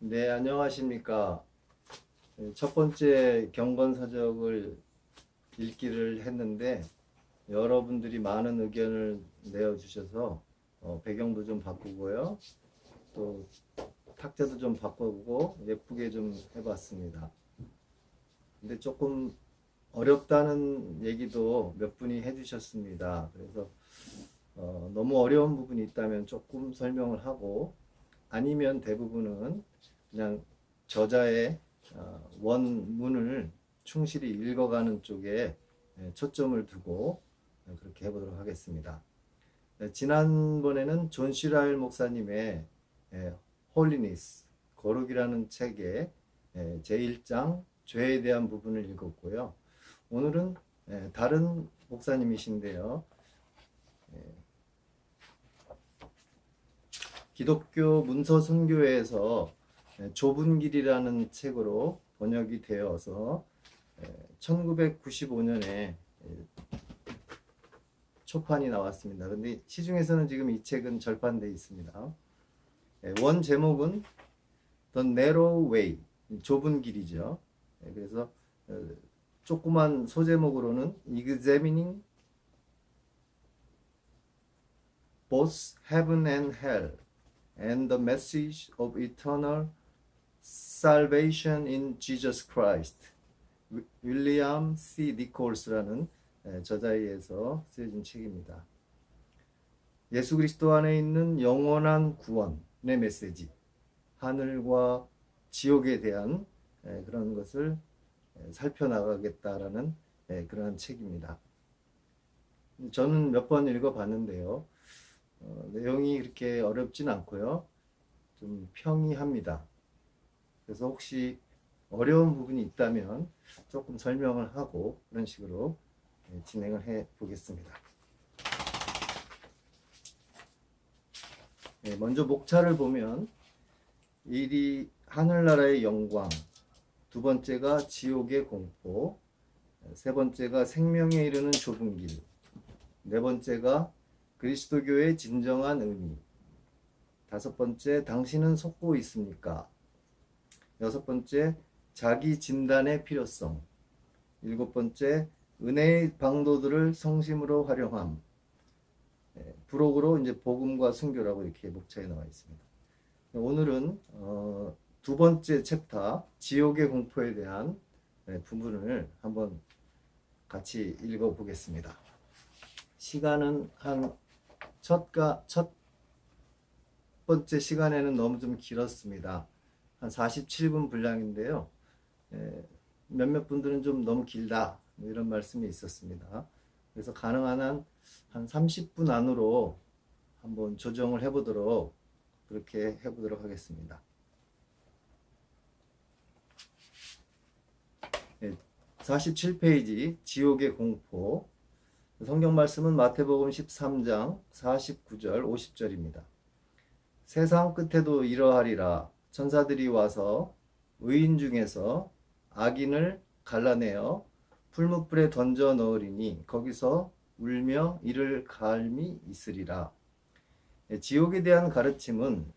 네, 안녕하십니까. 첫 번째 경건서적을 읽기를 했는데 여러분들이 많은 의견을 내어주셔서 배경도 좀 바꾸고요. 또 탁자도 좀 바꾸고 예쁘게 좀 해봤습니다. 근데 조금 어렵다는 얘기도 몇 분이 해주셨습니다. 그래서 너무 어려운 부분이 있다면 조금 설명을 하고 아니면 대부분은 그냥 저자의 원문을 충실히 읽어가는 쪽에 초점을 두고 그렇게 해보도록 하겠습니다. 지난번에는 존 시라일 목사님의 홀리니스, 거룩이라는 책의 제1장 죄에 대한 부분을 읽었고요. 오늘은 다른 목사님이신데요. 기독교 문서 선교회에서 좁은 길이라는 책으로 번역이 되어서 1995년에 초판이 나왔습니다. 근데 시중에서는 지금 이 책은 절판되어 있습니다. 원 제목은 The Narrow Way, 좁은 길이죠. 그래서 조그만 소제목으로는 Examining Both Heaven and Hell and the Message of Eternal Salvation in Jesus Christ, 윌리엄 C. 니콜스라는 저자에 의해서 쓰여진 책입니다. 예수 그리스도 안에 있는 영원한 구원의 메시지, 하늘과 지옥에 대한 그런 것을 살펴나가겠다라는 그러한 책입니다. 저는 몇 번 읽어봤는데요. 내용이 그렇게 어렵진 않고요. 좀 평이합니다. 그래서 혹시 어려운 부분이 있다면 조금 설명을 하고 그런 식으로 진행을 해 보겠습니다. 먼저 목차를 보면 1위 하늘나라의 영광, 두 번째가 지옥의 공포, 세 번째가 생명에 이르는 좁은 길, 네 번째가 그리스도교의 진정한 의미, 다섯 번째 당신은 속고 있습니까? 여섯 번째 자기 진단의 필요성, 일곱 번째 은혜의 방도들을 성심으로 활용함, 부록으로 이제 복음과 순교라고 이렇게 목차에 나와 있습니다. 오늘은 두 번째 챕터 지옥의 공포에 대한 부분을 한번 같이 읽어 보겠습니다. 시간은 첫 번째 시간에는 너무 좀 길었습니다. 한 47분 분량인데요. 몇몇 분들은 좀 너무 길다 이런 말씀이 있었습니다. 그래서 가능한 한 30분 안으로 한번 조정을 해보도록 그렇게 해보도록 하겠습니다. 47페이지 지옥의 공포, 성경 말씀은 마태복음 13장 49절 50절입니다. 세상 끝에도 이러하리라. 천사들이 와서 의인 중에서 악인을 갈라내어 풀무불에 던져 넣으리니 거기서 울며 이를 갈미 있으리라. 지옥에 대한 가르침은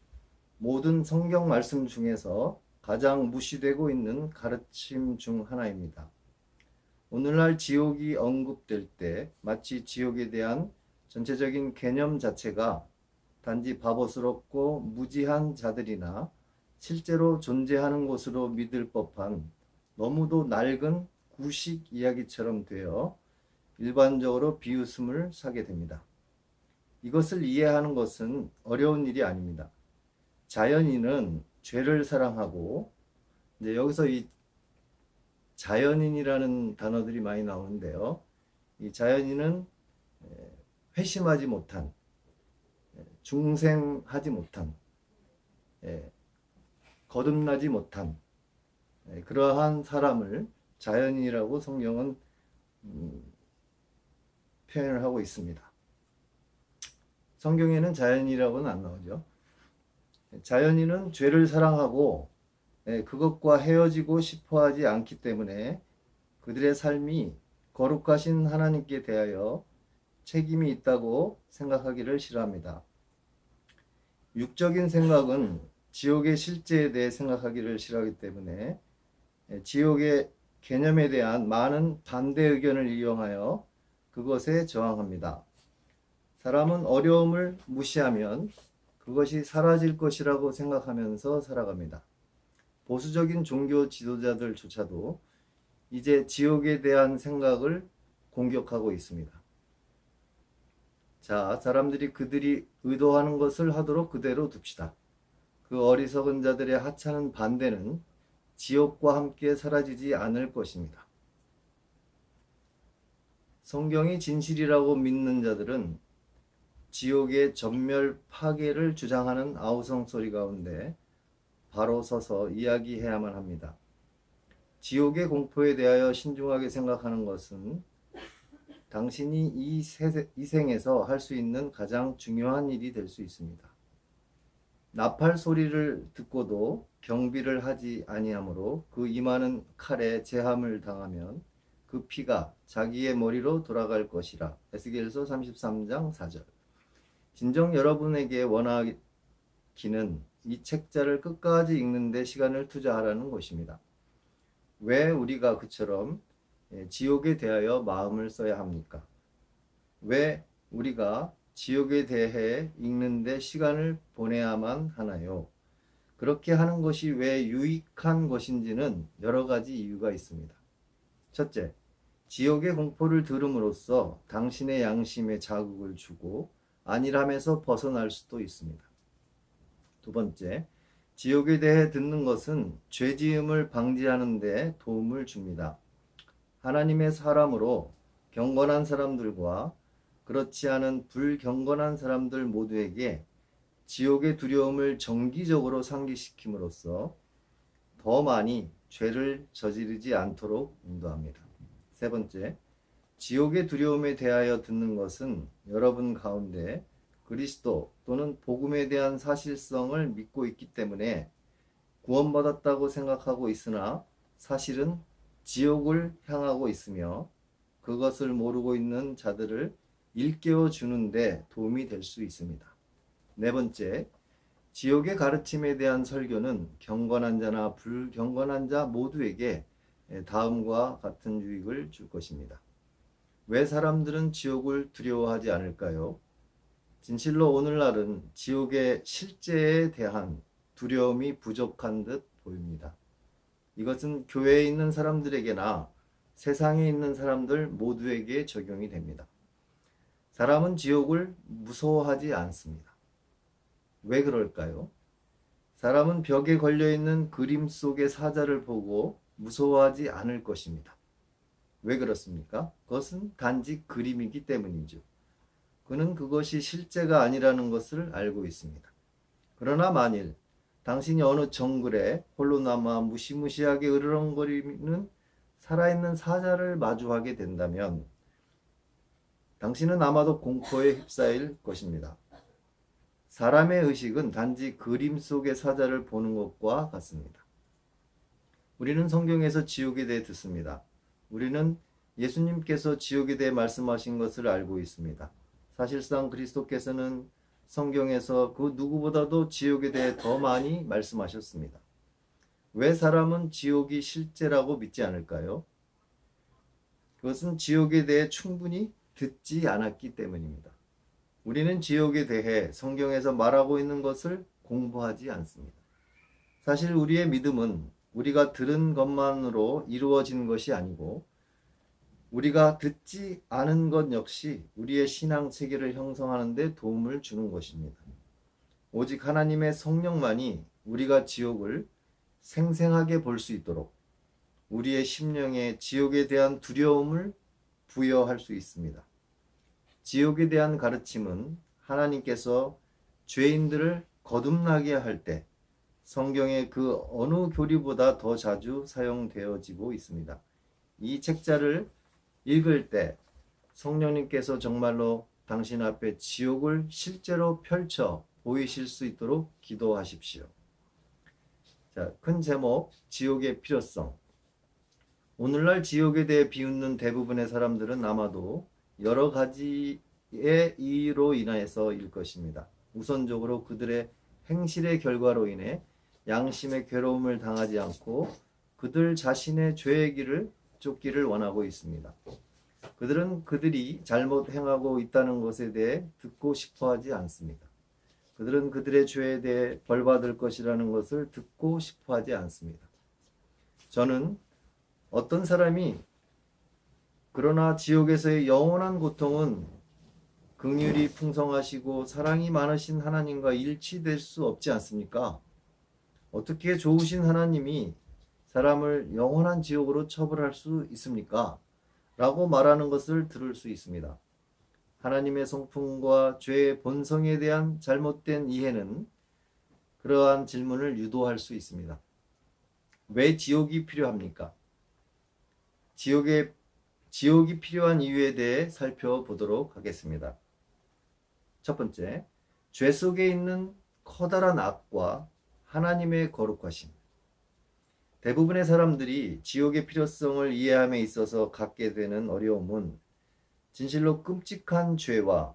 모든 성경 말씀 중에서 가장 무시되고 있는 가르침 중 하나입니다. 오늘날 지옥이 언급될 때 마치 지옥에 대한 전체적인 개념 자체가 단지 바보스럽고 무지한 자들이나 실제로 존재하는 것으로 믿을 법한 너무도 낡은 구식 이야기처럼 되어 일반적으로 비웃음을 사게 됩니다. 이것을 이해하는 것은 어려운 일이 아닙니다. 자연인은 죄를 사랑하고, 이제 여기서 이 자연인이라는 단어들이 많이 나오는데요. 이 자연인은 회심하지 못한, 중생하지 못한, 거듭나지 못한 그러한 사람을 자연인이라고 성경은 표현을 하고 있습니다. 성경에는 자연인이라고는 안 나오죠. 자연인은 죄를 사랑하고 그것과 헤어지고 싶어하지 않기 때문에 그들의 삶이 거룩하신 하나님께 대하여 책임이 있다고 생각하기를 싫어합니다. 육적인 생각은 지옥의 실제에 대해 생각하기를 싫어하기 때문에 지옥의 개념에 대한 많은 반대 의견을 이용하여 그것에 저항합니다. 사람은 어려움을 무시하면 그것이 사라질 것이라고 생각하면서 살아갑니다. 보수적인 종교 지도자들조차도 이제 지옥에 대한 생각을 공격하고 있습니다. 자, 사람들이 그들이 의도하는 것을 하도록 그대로 둡시다. 그 어리석은 자들의 하찮은 반대는 지옥과 함께 사라지지 않을 것입니다. 성경이 진실이라고 믿는 자들은 지옥의 전멸 파괴를 주장하는 아우성 소리 가운데 바로 서서 이야기해야만 합니다. 지옥의 공포에 대하여 신중하게 생각하는 것은 당신이 이 생에서 할 수 있는 가장 중요한 일이 될 수 있습니다. 나팔 소리를 듣고도 경비를 하지 아니하므로 그 임하는 칼에 제함을 당하면 그 피가 자기의 머리로 돌아갈 것이라. 에스겔서 33장 4절. 진정 여러분에게 원하기는 이 책자를 끝까지 읽는데 시간을 투자하라는 것입니다. 왜 우리가 그처럼 지옥에 대하여 마음을 써야 합니까? 왜 우리가 지옥에 대해 읽는데 시간을 보내야만 하나요? 그렇게 하는 것이 왜 유익한 것인지는 여러 가지 이유가 있습니다. 첫째, 지옥의 공포를 들음으로써 당신의 양심에 자극을 주고 안일함에서 벗어날 수도 있습니다. 두 번째, 지옥에 대해 듣는 것은 죄지음을 방지하는 데 도움을 줍니다. 하나님의 사람으로 경건한 사람들과 그렇지 않은 불경건한 사람들 모두에게 지옥의 두려움을 정기적으로 상기시킴으로써 더 많이 죄를 저지르지 않도록 인도합니다. 세 번째, 지옥의 두려움에 대하여 듣는 것은 여러분 가운데 그리스도 또는 복음에 대한 사실성을 믿고 있기 때문에 구원받았다고 생각하고 있으나 사실은 지옥을 향하고 있으며 그것을 모르고 있는 자들을 일깨워 주는데 도움이 될 수 있습니다. 네 번째, 지옥의 가르침에 대한 설교는 경건한 자나 불경건한 자 모두에게 다음과 같은 유익을 줄 것입니다. 왜 사람들은 지옥을 두려워하지 않을까요? 진실로 오늘날은 지옥의 실제에 대한 두려움이 부족한 듯 보입니다. 이것은 교회에 있는 사람들에게나 세상에 있는 사람들 모두에게 적용이 됩니다. 사람은 지옥을 무서워하지 않습니다. 왜 그럴까요? 사람은 벽에 걸려있는 그림 속의 사자를 보고 무서워하지 않을 것입니다. 왜 그렇습니까? 그것은 단지 그림이기 때문이죠. 그는 그것이 실제가 아니라는 것을 알고 있습니다. 그러나 만일 당신이 어느 정글에 홀로 남아 무시무시하게 으르렁거리는 살아있는 사자를 마주하게 된다면 당신은 아마도 공포에 휩싸일 것입니다. 사람의 의식은 단지 그림 속의 사자를 보는 것과 같습니다. 우리는 성경에서 지옥에 대해 듣습니다. 우리는 예수님께서 지옥에 대해 말씀하신 것을 알고 있습니다. 사실상 그리스도께서는 성경에서 그 누구보다도 지옥에 대해 더 많이 말씀하셨습니다. 왜 사람은 지옥이 실제라고 믿지 않을까요? 그것은 지옥에 대해 충분히 듣지 않았기 때문입니다. 우리는 지옥에 대해 성경에서 말하고 있는 것을 공부하지 않습니다. 사실 우리의 믿음은 우리가 들은 것만으로 이루어진 것이 아니고 우리가 듣지 않은 것 역시 우리의 신앙 체계를 형성하는 데 도움을 주는 것입니다. 오직 하나님의 성령만이 우리가 지옥을 생생하게 볼 수 있도록 우리의 심령에 지옥에 대한 두려움을 부여할 수 있습니다. 지옥에 대한 가르침은 하나님께서 죄인들을 거듭나게 할 때 성경의 그 어느 교리보다 더 자주 사용되어지고 있습니다. 이 책자를 읽을 때 성령님께서 정말로 당신 앞에 지옥을 실제로 펼쳐 보이실 수 있도록 기도하십시오. 자, 큰 제목, 지옥의 필요성. 오늘날 지옥에 대해 비웃는 대부분의 사람들은 아마도 여러 가지의 이유로 인하여서일 것입니다. 우선적으로 그들의 행실의 결과로 인해 양심의 괴로움을 당하지 않고 그들 자신의 죄의 길을 쫓기를 원하고 있습니다. 그들은 그들이 잘못 행하고 있다는 것에 대해 듣고 싶어 하지 않습니다. 그들은 그들의 죄에 대해 벌받을 것이라는 것을 듣고 싶어 하지 않습니다. 저는 어떤 사람이 그러나 지옥에서의 영원한 고통은 긍휼이 풍성하시고 사랑이 많으신 하나님과 일치될 수 없지 않습니까? 어떻게 좋으신 하나님이 사람을 영원한 지옥으로 처벌할 수 있습니까? 라고 말하는 것을 들을 수 있습니다. 하나님의 성품과 죄의 본성에 대한 잘못된 이해는 그러한 질문을 유도할 수 있습니다. 왜 지옥이 필요합니까? 지옥이 필요한 이유에 대해 살펴보도록 하겠습니다. 첫 번째, 죄 속에 있는 커다란 악과 하나님의 거룩하심. 대부분의 사람들이 지옥의 필요성을 이해함에 있어서 갖게 되는 어려움은 진실로 끔찍한 죄와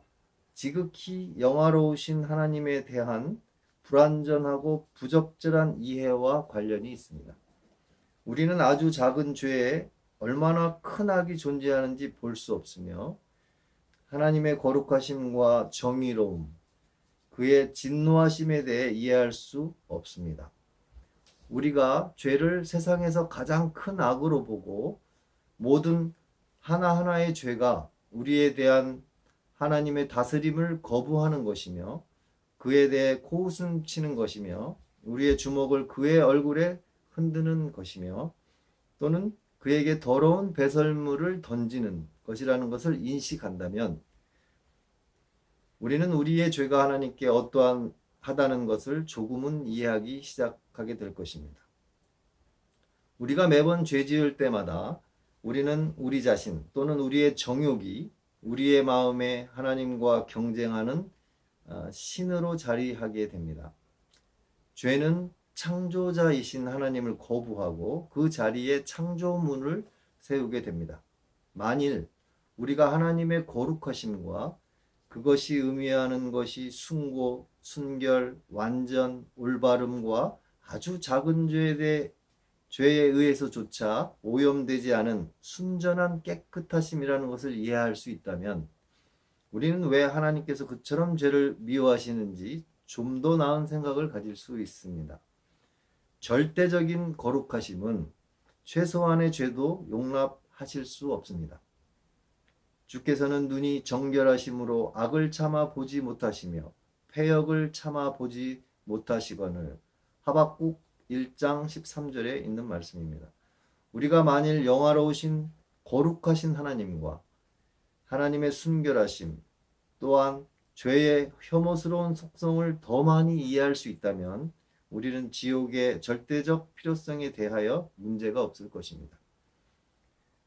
지극히 영화로우신 하나님에 대한 불완전하고 부적절한 이해와 관련이 있습니다. 우리는 아주 작은 죄에 얼마나 큰 악이 존재하는지 볼 수 없으며 하나님의 거룩하심과 정의로움, 그의 진노하심에 대해 이해할 수 없습니다. 우리가 죄를 세상에서 가장 큰 악으로 보고 모든 하나하나의 죄가 우리에 대한 하나님의 다스림을 거부하는 것이며 그에 대해 코웃음 치는 것이며 우리의 주먹을 그의 얼굴에 흔드는 것이며 또는 그에게 더러운 배설물을 던지는 것이라는 것을 인식한다면 우리는 우리의 죄가 하나님께 어떠하다는 것을 조금은 이해하기 시작하게 될 것입니다. 우리가 매번 죄 지을 때마다 우리는 우리 자신 또는 우리의 정욕이 우리의 마음에 하나님과 경쟁하는 신으로 자리하게 됩니다. 죄는 창조자이신 하나님을 거부하고 그 자리에 창조물을 세우게 됩니다. 만일 우리가 하나님의 거룩하심과 그것이 의미하는 것이 숭고, 순결, 완전, 올바름과 아주 작은 죄에 의해서조차 오염되지 않은 순전한 깨끗하심이라는 것을 이해할 수 있다면 우리는 왜 하나님께서 그처럼 죄를 미워하시는지 좀 더 나은 생각을 가질 수 있습니다. 절대적인 거룩하심은 최소한의 죄도 용납하실 수 없습니다. 주께서는 눈이 정결하심으로 악을 참아 보지 못하시며 패역을 참아 보지 못하시거늘 하박국 1장 13절에 있는 말씀입니다. 우리가 만일 영화로우신 거룩하신 하나님과 하나님의 순결하심 또한 죄의 혐오스러운 속성을 더 많이 이해할 수 있다면 우리는 지옥의 절대적 필요성에 대하여 문제가 없을 것입니다.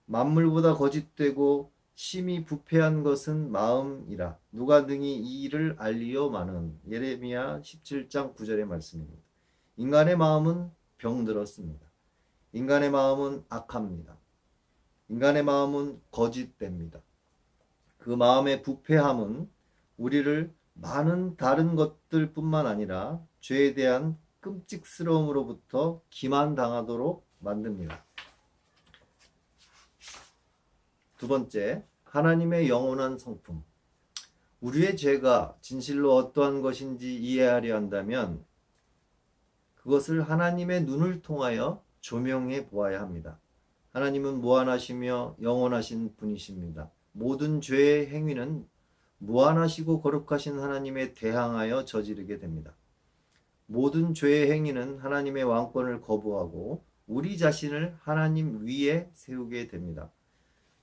만물보다 거짓되고 심히 부패한 것은 마음이라 누가 능히 이 일을 알리요마는 예레미야 17장 9절의 말씀입니다. 인간의 마음은 병들었습니다. 인간의 마음은 악합니다. 인간의 마음은 거짓됩니다. 그 마음의 부패함은 우리를 많은 다른 것들뿐만 아니라 죄에 대한 끔찍스러움으로부터 기만당하도록 만듭니다. 두 번째, 하나님의 영원한 성품. 우리의 죄가 진실로 어떠한 것인지 이해하려 한다면 그것을 하나님의 눈을 통하여 조명해 보아야 합니다. 하나님은 무한하시며 영원하신 분이십니다. 모든 죄의 행위는 무한하시고 거룩하신 하나님에 대항하여 저지르게 됩니다. 모든 죄의 행위는 하나님의 왕권을 거부하고 우리 자신을 하나님 위에 세우게 됩니다.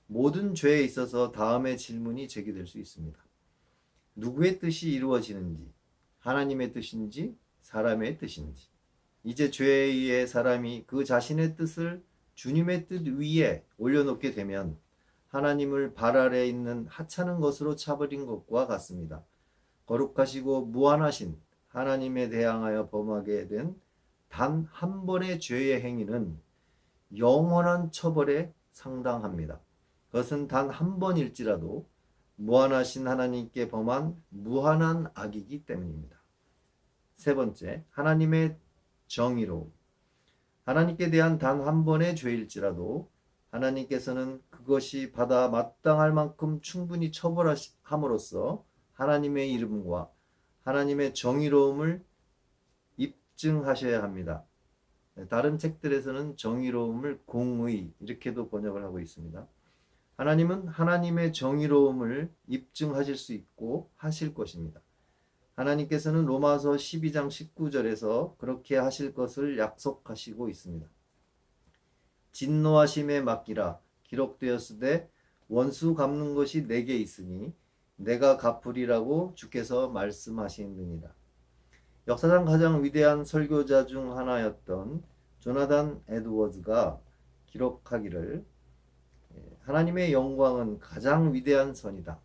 모든 죄에 있어서 다음의 질문이 제기될 수 있습니다. 누구의 뜻이 이루어지는지, 하나님의 뜻인지, 사람의 뜻인지. 이제 죄에 의해 사람이 그 자신의 뜻을 주님의 뜻 위에 올려놓게 되면 하나님을 발 아래 있는 하찮은 것으로 차버린 것과 같습니다. 거룩하시고 무한하신 하나님에 대항하여 범하게 된 단 한 번의 죄의 행위는 영원한 처벌에 상당합니다. 그것은 단 한 번일지라도 무한하신 하나님께 범한 무한한 악이기 때문입니다. 세 번째, 하나님의 정의로움. 하나님께 대한 단 한 번의 죄일지라도 하나님께서는 그것이 받아 마땅할 만큼 충분히 처벌함으로써 하나님의 이름과 하나님의 정의로움을 입증하셔야 합니다. 다른 책들에서는 정의로움을 공의 이렇게도 번역을 하고 있습니다. 하나님은 하나님의 정의로움을 입증하실 수 있고 하실 것입니다. 하나님께서는 로마서 12장 19절에서 그렇게 하실 것을 약속하시고 있습니다. 진노하심에 맡기라 기록되었으되 원수 갚는 것이 내게 있으니 내가 갚으리라고 주께서 말씀하시느니라. 역사상 가장 위대한 설교자 중 하나였던 조나단 에드워즈가 기록하기를 하나님의 영광은 가장 위대한 선이다.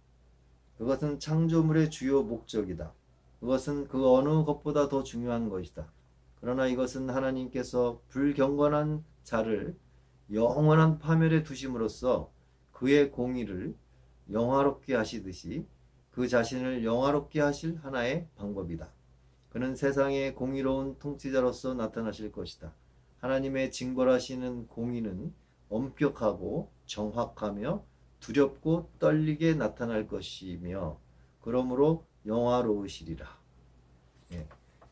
그것은 창조물의 주요 목적이다. 그것은 그 어느 것보다 더 중요한 것이다. 그러나 이것은 하나님께서 불경건한 자를 영원한 파멸에 두심으로써 그의 공의를 영화롭게 하시듯이 그 자신을 영화롭게 하실 하나의 방법이다. 그는 세상의 공의로운 통치자로서 나타나실 것이다. 하나님의 징벌하시는 공의는 엄격하고 정확하며 두렵고 떨리게 나타날 것이며 그러므로 영화로우시리라.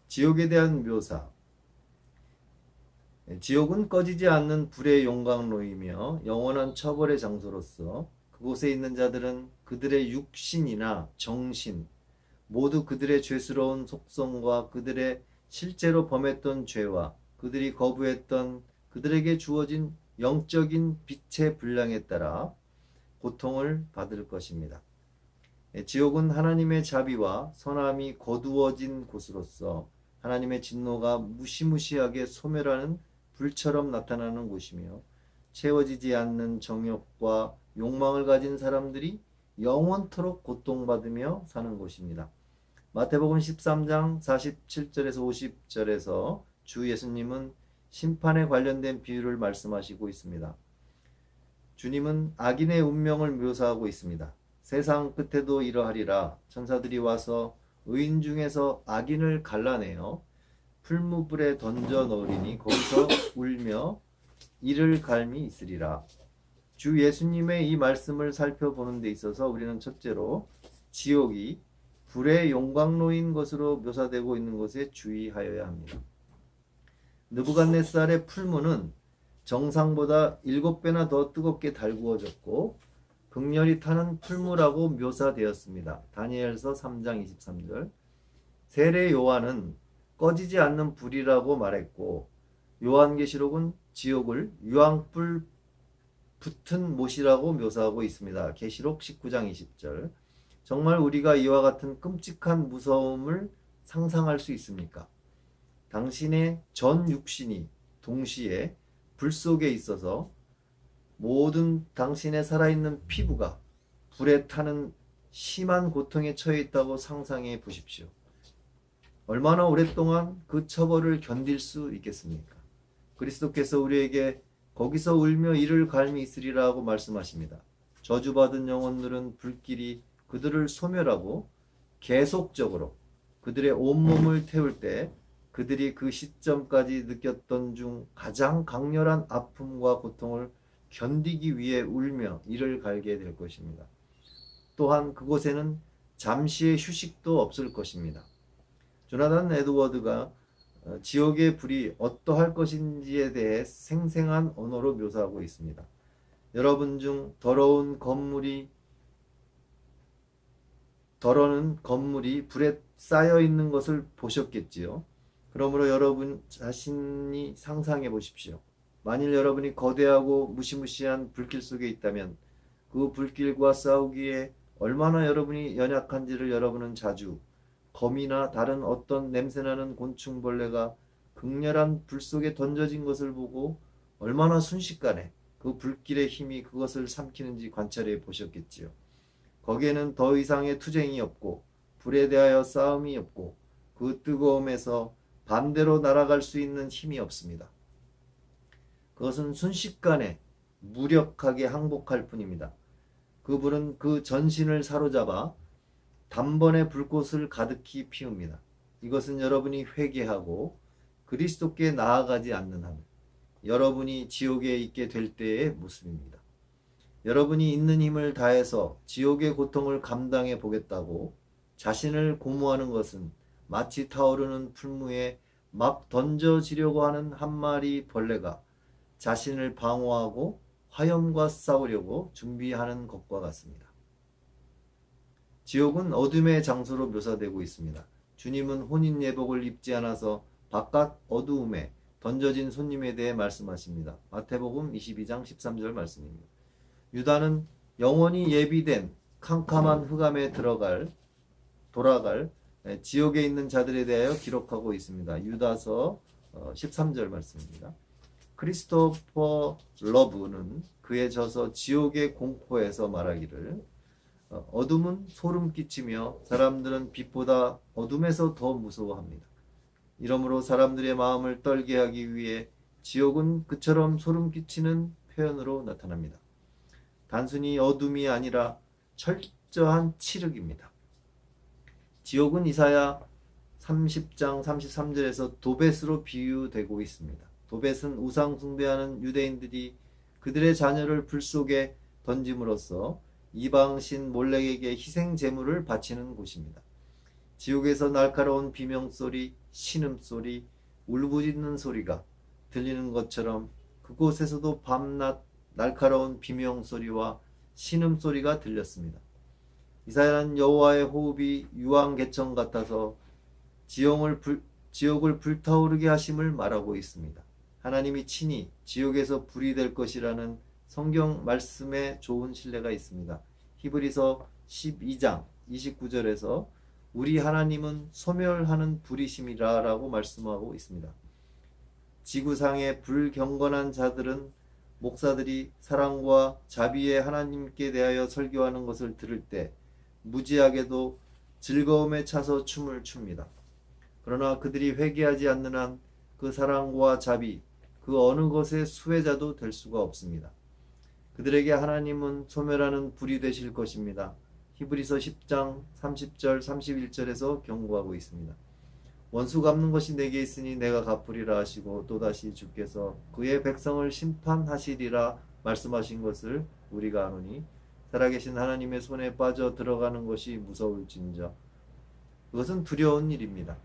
지옥에 대한 묘사. 지옥은 꺼지지 않는 불의 용광로이며 영원한 처벌의 장소로서 그곳에 있는 자들은 그들의 육신이나 정신 모두 그들의 죄스러운 속성과 그들의 실제로 범했던 죄와 그들이 거부했던 그들에게 주어진 영적인 빛의 분량에 따라 고통을 받을 것입니다. 지옥은 하나님의 자비와 선함이 거두어진 곳으로서 하나님의 진노가 무시무시하게 소멸하는 불처럼 나타나는 곳이며 채워지지 않는 정욕과 욕망을 가진 사람들이 영원토록 고통받으며 사는 곳입니다. 마태복음 13장 47절에서 50절에서 주 예수님은 심판에 관련된 비유를 말씀하시고 있습니다. 주님은 악인의 운명을 묘사하고 있습니다. 세상 끝에도 이러하리라. 천사들이 와서 의인 중에서 악인을 갈라내어 풀무불에 던져 넣으리니 거기서 울며 이를 갈미 있으리라. 주 예수님의 이 말씀을 살펴보는 데 있어서 우리는 첫째로 지옥이 불의 용광로인 것으로 묘사되고 있는 것에 주의하여야 합니다. 느부갓네살의 풀무는 정상보다 7배나 더 뜨겁게 달구어졌고 극렬히 타는 풀무라고 묘사되었습니다. 다니엘서 3장 23절. 세례 요한은 꺼지지 않는 불이라고 말했고 요한계시록은 지옥을 유황불 붙은 못이라고 묘사하고 있습니다. 계시록 19장 20절. 정말 우리가 이와 같은 끔찍한 무서움을 상상할 수 있습니까? 당신의 전 육신이 동시에 불 속에 있어서 모든 당신의 살아있는 피부가 불에 타는 심한 고통에 처해 있다고 상상해 보십시오. 얼마나 오랫동안 그 처벌을 견딜 수 있겠습니까? 그리스도께서 우리에게 거기서 울며 이를 갈미 있으리라고 말씀하십니다. 저주받은 영혼들은 불길이 그들을 소멸하고 계속적으로 그들의 온몸을 태울 때 그들이 그 시점까지 느꼈던 중 가장 강렬한 아픔과 고통을 견디기 위해 울며 이를 갈게 될 것입니다. 또한 그곳에는 잠시의 휴식도 없을 것입니다. 조나단 에드워드가 지옥의 불이 어떠할 것인지에 대해 생생한 언어로 묘사하고 있습니다. 여러분 중 더러는 건물이 불에 쌓여 있는 것을 보셨겠지요. 그러므로 여러분 자신이 상상해 보십시오. 만일 여러분이 거대하고 무시무시한 불길 속에 있다면 그 불길과 싸우기에 얼마나 여러분이 연약한지를 여러분은 자주 거미나 다른 어떤 냄새나는 곤충벌레가 극렬한 불 속에 던져진 것을 보고 얼마나 순식간에 그 불길의 힘이 그것을 삼키는지 관찰해 보셨겠지요. 거기에는 더 이상의 투쟁이 없고 불에 대하여 싸움이 없고 그 뜨거움에서 반대로 날아갈 수 있는 힘이 없습니다. 그것은 순식간에 무력하게 항복할 뿐입니다. 그 불은 그 전신을 사로잡아 단번에 불꽃을 가득히 피웁니다. 이것은 여러분이 회개하고 그리스도께 나아가지 않는 한 여러분이 지옥에 있게 될 때의 모습입니다. 여러분이 있는 힘을 다해서 지옥의 고통을 감당해 보겠다고 자신을 고무하는 것은 마치 타오르는 풀무에 막 던져지려고 하는 한 마리 벌레가 자신을 방어하고 화염과 싸우려고 준비하는 것과 같습니다. 지옥은 어둠의 장소로 묘사되고 있습니다. 주님은 혼인 예복을 입지 않아서 바깥 어두움에 던져진 손님에 대해 말씀하십니다. 마태복음 22장 13절 말씀입니다. 유다는 영원히 예비된 캄캄한 흑암에 돌아갈 지옥에 있는 자들에 대하여 기록하고 있습니다. 유다서 13절 말씀입니다. 크리스토퍼 러브는 그의 저서 지옥의 공포에서 말하기를 어둠은 소름 끼치며 사람들은 빛보다 어둠에서 더 무서워합니다. 이러므로 사람들의 마음을 떨게 하기 위해 지옥은 그처럼 소름 끼치는 표현으로 나타납니다. 단순히 어둠이 아니라 철저한 칠흑입니다. 지옥은 이사야 30장 33절에서 도벳으로 비유되고 있습니다. 도벳은 우상 숭배하는 유대인들이 그들의 자녀를 불 속에 던짐으로써 이방신 몰렉에게 희생 제물을 바치는 곳입니다. 지옥에서 날카로운 비명소리, 신음소리, 울부짖는 소리가 들리는 것처럼 그곳에서도 밤낮 날카로운 비명소리와 신음소리가 들렸습니다. 이사야는 여호와의 호흡이 유황개청 같아서 지옥을 불타오르게 하심을 말하고 있습니다. 하나님이 친히 지옥에서 불이 될 것이라는 성경 말씀에 좋은 신뢰가 있습니다. 히브리서 12장 29절에서 우리 하나님은 소멸하는 불이심이라 라고 말씀하고 있습니다. 지구상의 불경건한 자들은 목사들이 사랑과 자비의 하나님께 대하여 설교하는 것을 들을 때 무지하게도 즐거움에 차서 춤을 춥니다. 그러나 그들이 회개하지 않는 한 그 사랑과 자비, 그 어느 것의 수혜자도 될 수가 없습니다. 그들에게 하나님은 소멸하는 불이 되실 것입니다. 히브리서 10장 30절 31절에서 경고하고 있습니다. 원수 갚는 것이 내게 있으니 내가 갚으리라 하시고 또다시 주께서 그의 백성을 심판하시리라 말씀하신 것을 우리가 아노니 살아계신 하나님의 손에 빠져 들어가는 것이 무서울진저 그것은 두려운 일입니다.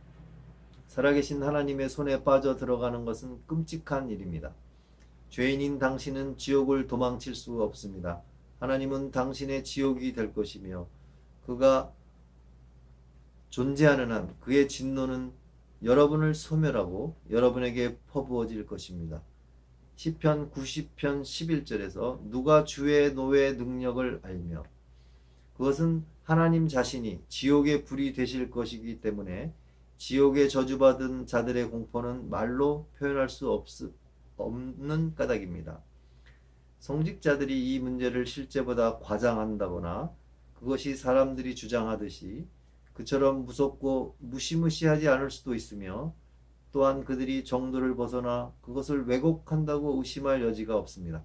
살아계신 하나님의 손에 빠져 들어가는 것은 끔찍한 일입니다. 죄인인 당신은 지옥을 도망칠 수 없습니다. 하나님은 당신의 지옥이 될 것이며 그가 존재하는 한 그의 진노는 여러분을 소멸하고 여러분에게 퍼부어질 것입니다. 시편 90편 11절에서 누가 주의 노의 능력을 알며 그것은 하나님 자신이 지옥의 불이 되실 것이기 때문에 지옥에 저주받은 자들의 공포는 말로 표현할 수 없는 까닭입니다. 성직자들이 이 문제를 실제보다 과장한다거나 그것이 사람들이 주장하듯이 그처럼 무섭고 무시무시하지 않을 수도 있으며 또한 그들이 정도를 벗어나 그것을 왜곡한다고 의심할 여지가 없습니다.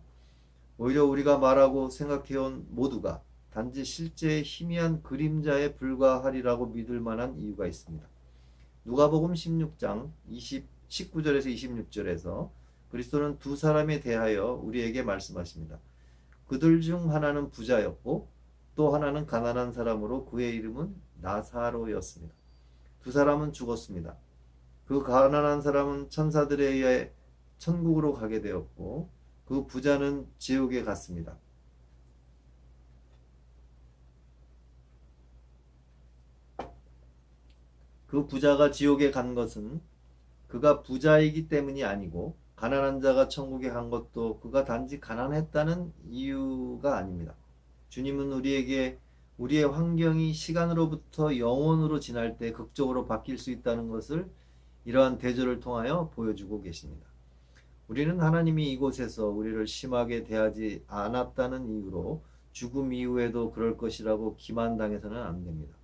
오히려 우리가 말하고 생각해온 모두가 단지 실제의 희미한 그림자에 불과하리라고 믿을 만한 이유가 있습니다. 누가복음 16장 19절에서 26절에서 그리스도는 두 사람에 대하여 우리에게 말씀하십니다. 그들 중 하나는 부자였고 또 하나는 가난한 사람으로 그의 이름은 나사로였습니다. 두 사람은 죽었습니다. 그 가난한 사람은 천사들에 의해 천국으로 가게 되었고 그 부자는 지옥에 갔습니다. 그 부자가 지옥에 간 것은 그가 부자이기 때문이 아니고 가난한 자가 천국에 간 것도 그가 단지 가난했다는 이유가 아닙니다. 주님은 우리에게 우리의 환경이 시간으로부터 영원으로 지날 때 극적으로 바뀔 수 있다는 것을 이러한 대조를 통하여 보여주고 계십니다. 우리는 하나님이 이곳에서 우리를 심하게 대하지 않았다는 이유로 죽음 이후에도 그럴 것이라고 기만당해서는 안 됩니다.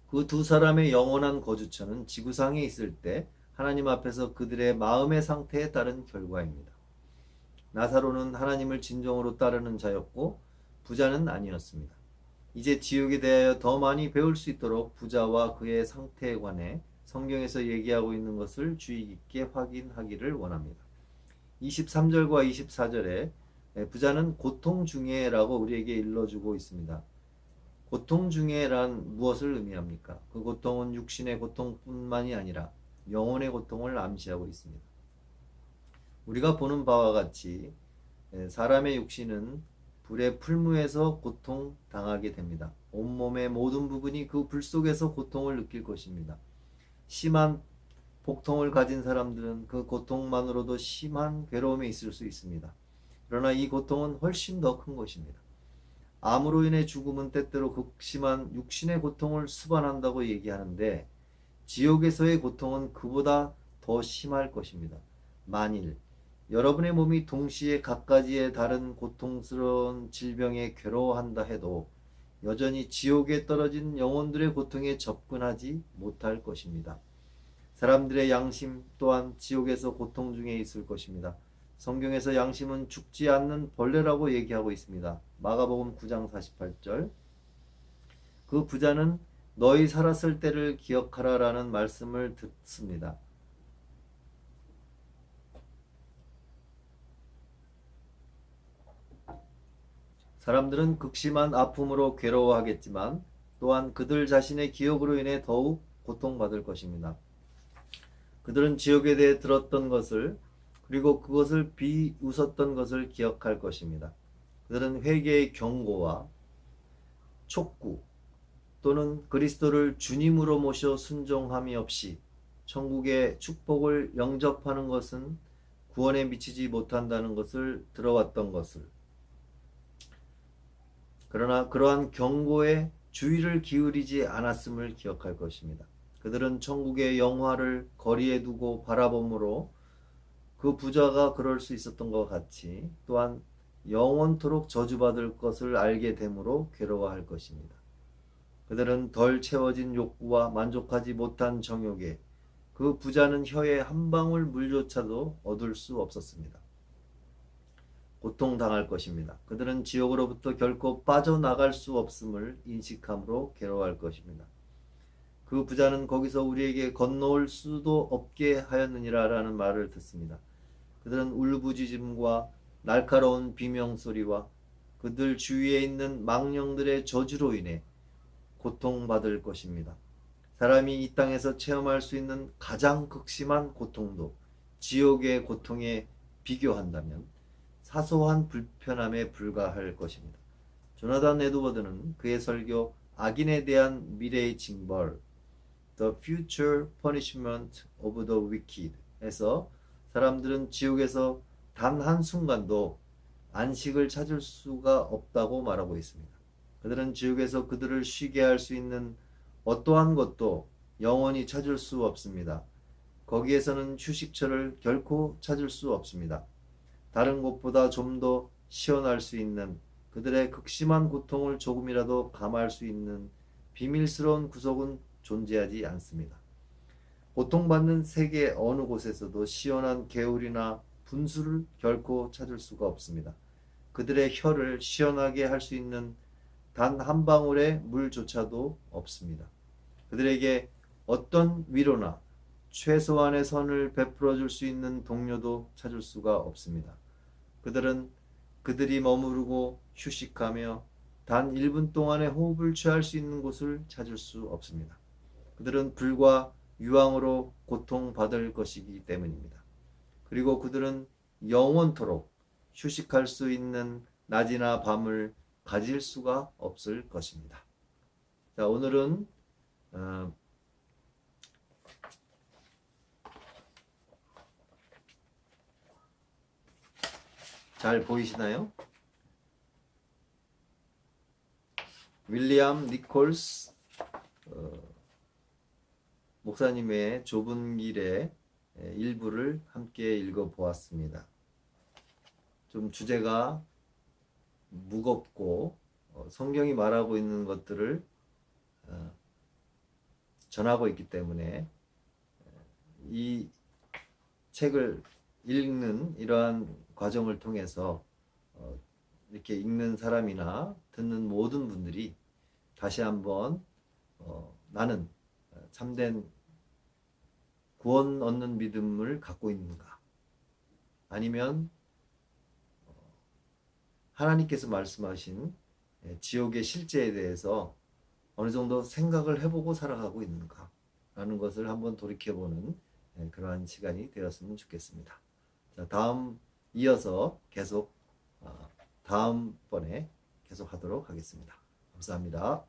그 두 사람의 영원한 거주처는 지구상에 있을 때 하나님 앞에서 그들의 마음의 상태에 따른 결과입니다. 나사로는 하나님을 진정으로 따르는 자였고 부자는 아니었습니다. 이제 지옥에 대하여 더 많이 배울 수 있도록 부자와 그의 상태에 관해 성경에서 얘기하고 있는 것을 주의 깊게 확인하기를 원합니다. 23절과 24절에 부자는 고통 중에라고 우리에게 일러주고 있습니다. 고통 중에란 무엇을 의미합니까? 그 고통은 육신의 고통뿐만이 아니라 영혼의 고통을 암시하고 있습니다. 우리가 보는 바와 같이 사람의 육신은 불의 풀무에서 고통당하게 됩니다. 온몸의 모든 부분이 그 불 속에서 고통을 느낄 것입니다. 심한 복통을 가진 사람들은 그 고통만으로도 심한 괴로움에 있을 수 있습니다. 그러나 이 고통은 훨씬 더 큰 것입니다. 암으로 인해 죽음은 때때로 극심한 육신의 고통을 수반한다고 얘기하는데 지옥에서의 고통은 그보다 더 심할 것입니다. 만일 여러분의 몸이 동시에 갖가지의 다른 고통스러운 질병에 괴로워한다 해도 여전히 지옥에 떨어진 영혼들의 고통에 접근하지 못할 것입니다. 사람들의 양심 또한 지옥에서 고통 중에 있을 것입니다. 성경에서 양심은 죽지 않는 벌레라고 얘기하고 있습니다. 마가복음 9장 48절. 그 부자는 너희 살았을 때를 기억하라라는 말씀을 듣습니다. 사람들은 극심한 아픔으로 괴로워하겠지만 또한 그들 자신의 기억으로 인해 더욱 고통받을 것입니다. 그들은 지옥에 대해 들었던 것을 그리고 그것을 비웃었던 것을 기억할 것입니다. 그들은 회개의 경고와 촉구 또는 그리스도를 주님으로 모셔 순종함이 없이 천국의 축복을 영접하는 것은 구원에 미치지 못한다는 것을 들어왔던 것을, 그러나 그러한 경고에 주의를 기울이지 않았음을 기억할 것입니다. 그들은 천국의 영화를 거리에 두고 바라보므로 그 부자가 그럴 수 있었던 것 같이 또한 영원토록 저주받을 것을 알게 되므로 괴로워할 것입니다. 그들은 덜 채워진 욕구와 만족하지 못한 정욕에 그 부자는 혀에 한 방울 물조차도 얻을 수 없었습니다. 고통당할 것입니다. 그들은 지옥으로부터 결코 빠져나갈 수 없음을 인식함으로 괴로워할 것입니다. 그 부자는 거기서 우리에게 건너올 수도 없게 하였느니라 라는 말을 듣습니다. 그들은 울부짖음과 날카로운 비명소리와 그들 주위에 있는 망령들의 저주로 인해 고통받을 것입니다. 사람이 이 땅에서 체험할 수 있는 가장 극심한 고통도 지옥의 고통에 비교한다면 사소한 불편함에 불과할 것입니다. 조나단 에드워드는 그의 설교 악인에 대한 미래의 징벌 The Future Punishment of the Wicked 에서 사람들은 지옥에서 단 한순간도 안식을 찾을 수가 없다고 말하고 있습니다. 그들은 지옥에서 그들을 쉬게 할 수 있는 어떠한 것도 영원히 찾을 수 없습니다. 거기에서는 휴식처를 결코 찾을 수 없습니다. 다른 곳보다 좀 더 시원할 수 있는 그들의 극심한 고통을 조금이라도 감할 수 있는 비밀스러운 구석은 존재하지 않습니다. 고통받는 세계 어느 곳에서도 시원한 개울이나 분수를 결코 찾을 수가 없습니다. 그들의 혀를 시원하게 할 수 있는 단 한 방울의 물조차도 없습니다. 그들에게 어떤 위로나 최소한의 선을 베풀어 줄 수 있는 동료도 찾을 수가 없습니다. 그들은 그들이 머무르고 휴식하며 단 1분 동안의 호흡을 취할 수 있는 곳을 찾을 수 없습니다. 그들은 불과 유황으로 고통받을 것이기 때문입니다. 그리고 그들은 영원토록 휴식할 수 있는 낮이나 밤을 가질 수가 없을 것입니다. 자, 오늘은 잘 보이시나요? 윌리엄 니콜스 목사님의 좁은 길의 일부를 함께 읽어보았습니다. 좀 주제가 무겁고 성경이 말하고 있는 것들을 전하고 있기 때문에 이 책을 읽는 이러한 과정을 통해서 이렇게 읽는 사람이나 듣는 모든 분들이 다시 한번 나는 참된 구원 얻는 믿음을 갖고 있는가? 아니면 하나님께서 말씀하신 지옥의 실제에 대해서 어느 정도 생각을 해보고 살아가고 있는가? 라는 것을 한번 돌이켜보는 그러한 시간이 되었으면 좋겠습니다. 자, 이어서 계속 다음번에 계속 하도록 하겠습니다. 감사합니다.